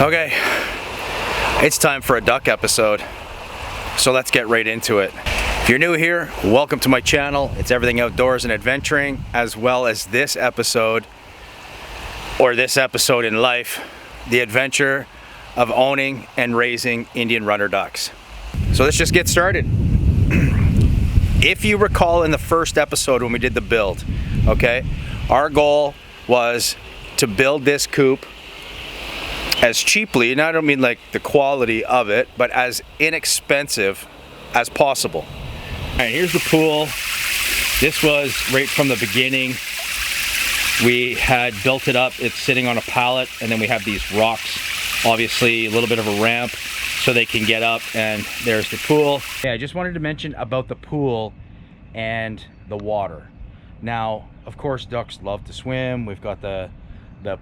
Okay, it's time for a duck episode, so let's get right into it. If you're new here, welcome to my channel. It's everything outdoors and adventuring, as well as this episode, or this episode in life, the adventure of owning and raising Indian runner ducks. So let's just get started. If you recall in the first episode when we did the build, okay, our goal was to build this coop as cheaply, and I don't mean like the quality of it, but as inexpensive as possible. All right, here's the pool. This was right from the beginning. We had built it up. It's sitting on a pallet, and then we have these rocks, obviously a little bit of a ramp so they can get up, and there's the pool. Yeah, I just wanted to mention about the pool and the water. Now, of course, ducks love to swim. We've got the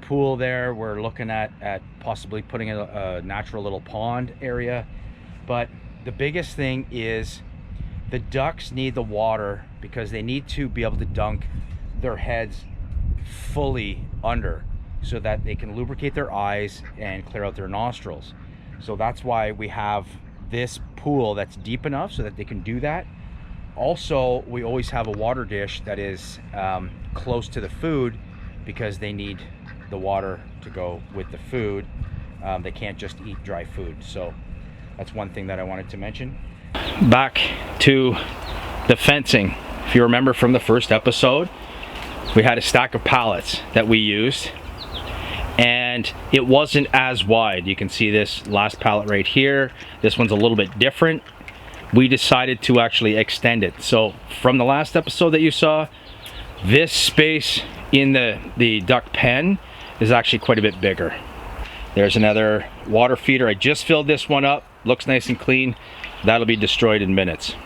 pool there. We're looking at possibly putting a natural little pond area, but the biggest thing is the ducks need the water because they need to be able to dunk their heads fully under so that they can lubricate their eyes and clear out their nostrils. So that's why we have this pool that's deep enough so that they can do that. Also, we always have a water dish that is close to the food because they need the water to go with the food. They can't just eat dry food. So that's one thing that I wanted to mention. Back to the fencing. If you remember from the first episode, we had a stack of pallets that we used, and it wasn't as wide. You can see this last pallet right here. This one's a little bit different. We decided to actually extend it. So from the last episode that you saw, this space in the duck pen is actually quite a bit bigger. There's another water feeder. I just filled this one up. Looks nice and clean. That'll be destroyed in minutes.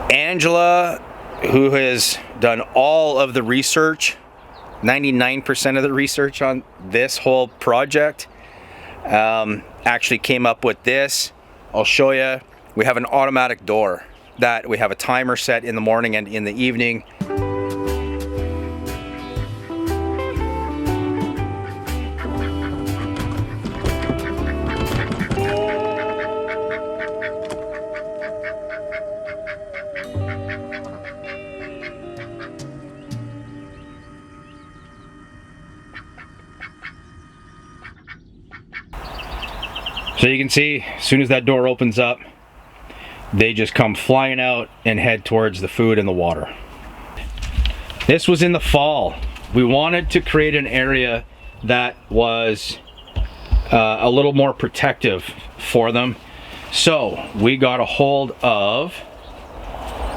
Angela, who has done all of the research, 99% of the research on this whole project, actually came up with this. I'll show you. We have an automatic door that we have a timer set in the morning and in the evening. So you can see, as soon as that door opens up, they just come flying out and head towards the food and the water. This was in the fall. We wanted to create an area that was a little more protective for them. So we got a hold of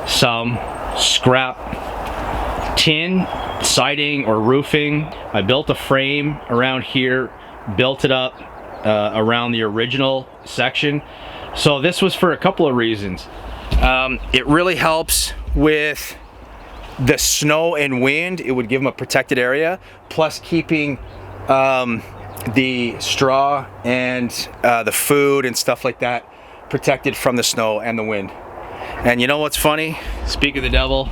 some scrap tin siding or roofing. I built a frame around here, built it up around the original section. So this was for a couple of reasons. It really helps with the snow and wind. It would give them a protected area, plus keeping the straw and the food and stuff like that protected from the snow and the wind. And you know what's funny? Speak of the devil,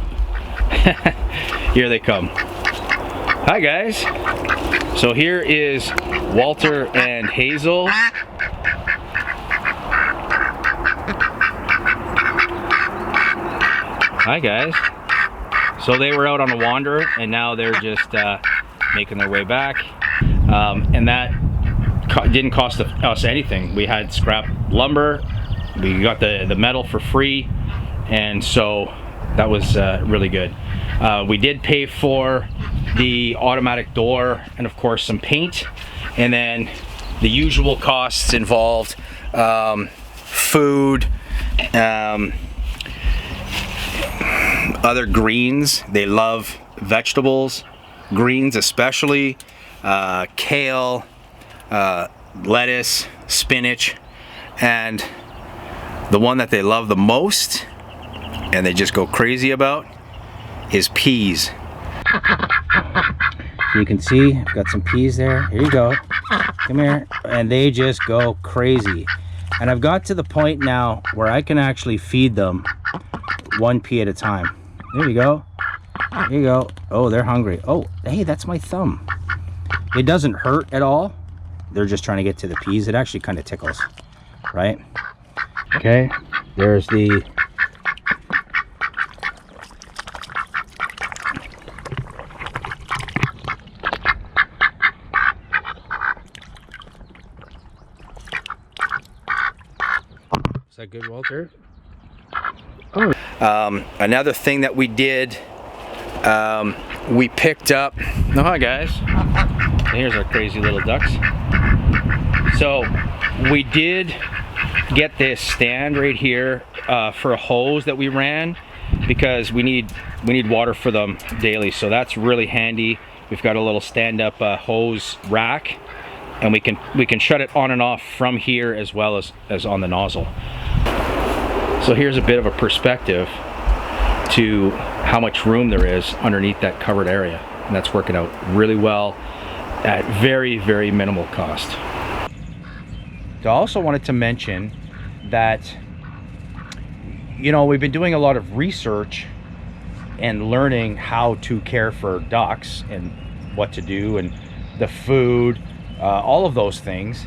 here they come. Hi guys. So here is Walter and Hazel. Hi guys. So they were out on a wander, and now they're just making their way back. And that didn't cost us anything. We had scrap lumber. We got the metal for free, and so that was really good. We did pay for the automatic door and of course some paint, and then the usual costs involved food, other greens. They love vegetables, greens especially, kale, lettuce, spinach, and the one that they love the most and they just go crazy about is peas. You can see I've got some peas there. Here you go. Come here. And they just go crazy. And I've got to the point now where I can actually feed them one pea at a time. There you go. There you go. Oh, they're hungry. Oh, hey, that's my thumb. It doesn't hurt at all. they're just trying to get to the peas. It actually kind of tickles, right? Okay, there's the Is that good, Walter? Oh. Another thing that we did, we picked up. Oh, hi guys. Here's our crazy little ducks. So we did get this stand right here for a hose that we ran because we need water for them daily. So that's really handy. We've got a little stand-up hose rack, and we can shut it on and off from here as well as on the nozzle. So here's a bit of a perspective to how much room there is underneath that covered area, and that's working out really well at very, very minimal cost. So I also wanted to mention that, you know, we've been doing a lot of research and learning how to care for ducks and what to do and the food, all of those things.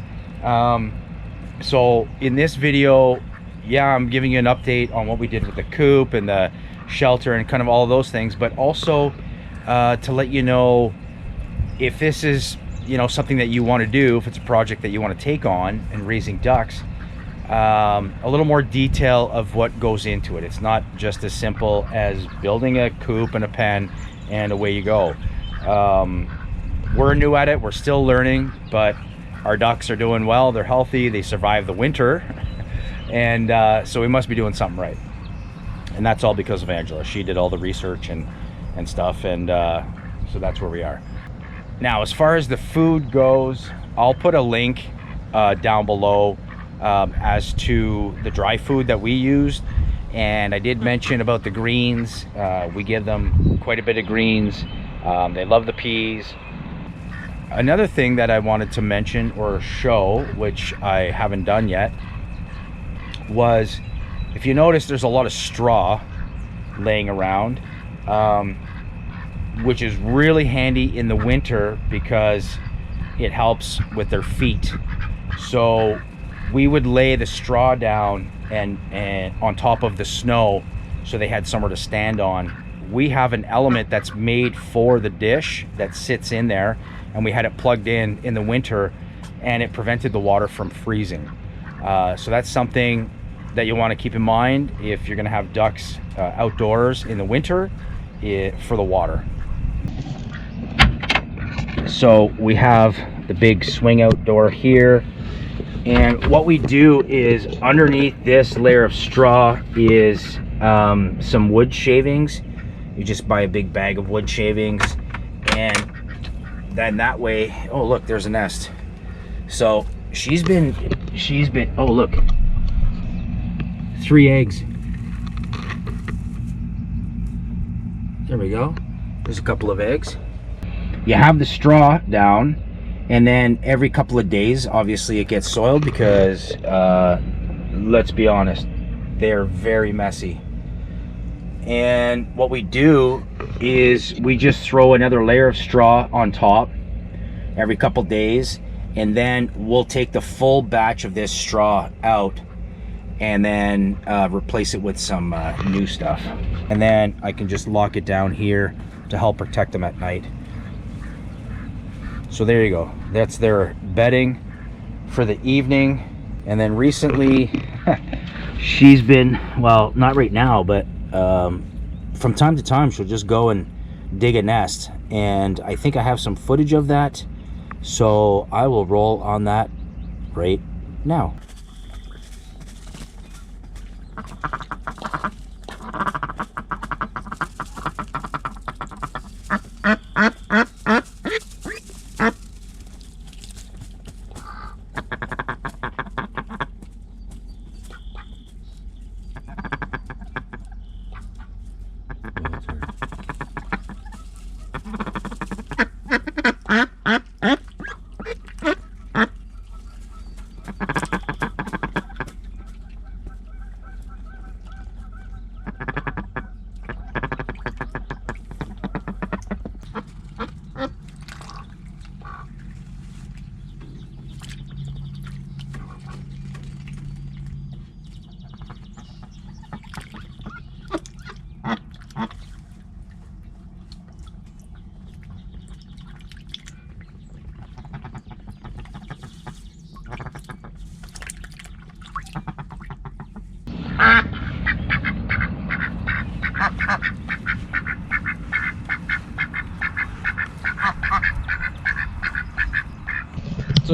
So in this video, yeah, I'm giving you an update on what we did with the coop and the shelter and kind of all of those things, but also to let you know if this is, you know, something that you want to do, if it's a project that you want to take on and raising ducks, a little more detail of what goes into it. It's not just as simple as building a coop and a pen and away you go. We're new at it, we're still learning, but our ducks are doing well, they're healthy, they survive the winter, and so we must be doing something right. And that's all because of Angela. She did all the research and stuff, and so that's where we are. Now, as far as the food goes, I'll put a link down below as to the dry food that we used. And I did mention about the greens. We give them quite a bit of greens. They love the peas. Another thing that I wanted to mention or show, which I haven't done yet, was if you notice there's a lot of straw laying around, which is really handy in the winter because it helps with their feet. So we would lay the straw down and on top of the snow so they had somewhere to stand on. We have an element that's made for the dish that sits in there, and we had it plugged in the winter, and it prevented the water from freezing. So that's something that you want to keep in mind if you're going to have ducks outdoors in the winter for the water. So we have the big swing out door here, and what we do is underneath this layer of straw is some wood shavings. You just buy a big bag of wood shavings, and then that way, oh look, there's a nest. So she's been, oh look, 3 eggs. There we go. There's a couple of eggs. You have the straw down, and then every couple of days, obviously it gets soiled because, let's be honest, they're very messy. And what we do is we just throw another layer of straw on top every couple days, and then we'll take the full batch of this straw out and then replace it with some new stuff. And then I can just lock it down here to help protect them at night. So there you go. That's their bedding for the evening. And then recently, she's been, well, not right now, but from time to time, she'll just go and dig a nest. And I think I have some footage of that. So I will roll on that right now.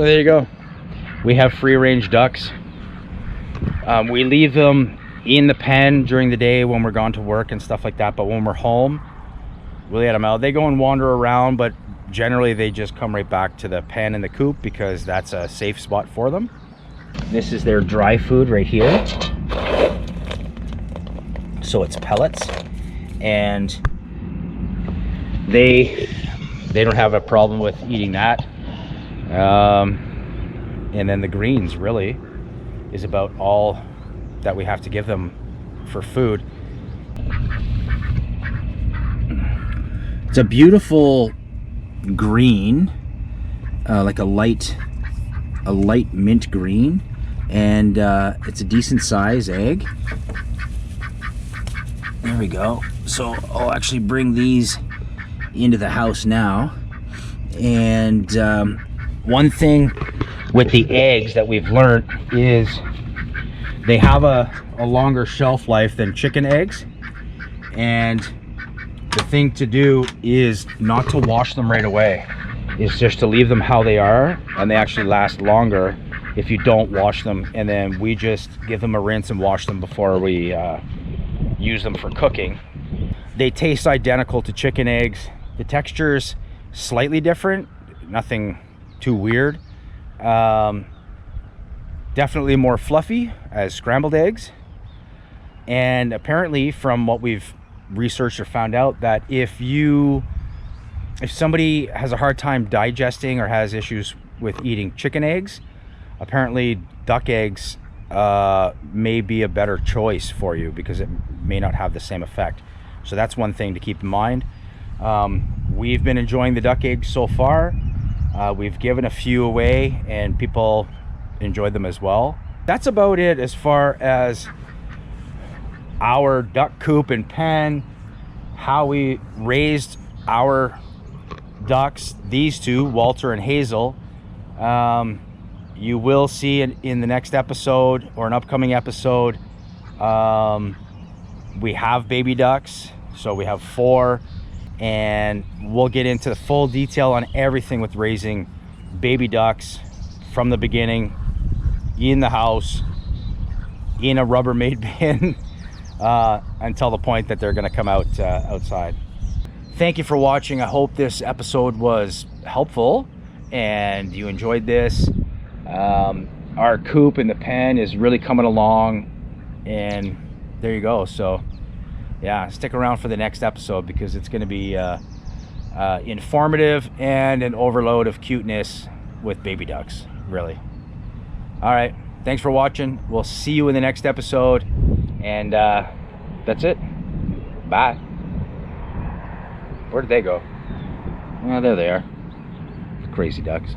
So there you go. We have free range ducks. We leave them in the pen during the day when we're gone to work and stuff like that, but when we're home, we let them out. They go and wander around, but generally they just come right back to the pen and the coop because that's a safe spot for them. This is their dry food right here. So it's pellets, and they don't have a problem with eating that. And then the greens really is about all that we have to give them for food. It's a beautiful green, like a light mint green, and it's a decent size egg. There we go. So I'll actually bring these into the house now. And one thing with the eggs that we've learned is they have a longer shelf life than chicken eggs. And the thing to do is not to wash them right away. It's just to leave them how they are, and they actually last longer if you don't wash them. And then we just give them a rinse and wash them before we use them for cooking. They taste identical to chicken eggs. The texture's slightly different, nothing too weird. Definitely more fluffy as scrambled eggs. And apparently, from what we've researched or found out, that if somebody has a hard time digesting or has issues with eating chicken eggs, apparently duck eggs may be a better choice for you because it may not have the same effect. So that's one thing to keep in mind. We've been enjoying the duck eggs so far. We've given a few away and people enjoyed them as well. That's about it as far as our duck coop and pen, how we raised our ducks, these two, Walter and Hazel. You will see in the next episode or an upcoming episode, we have baby ducks. So we have 4, and we'll get into the full detail on everything with raising baby ducks from the beginning, in the house, in a Rubbermaid bin, until the point that they're gonna come out outside. Thank you for watching. I hope this episode was helpful and you enjoyed this. Our coop in the pen is really coming along, and there you go. So yeah, stick around for the next episode because it's going to be informative and an overload of cuteness with baby ducks, really. All right, thanks for watching. We'll see you in the next episode, and that's it. Bye. Where did they go? Oh, there they are. Crazy ducks.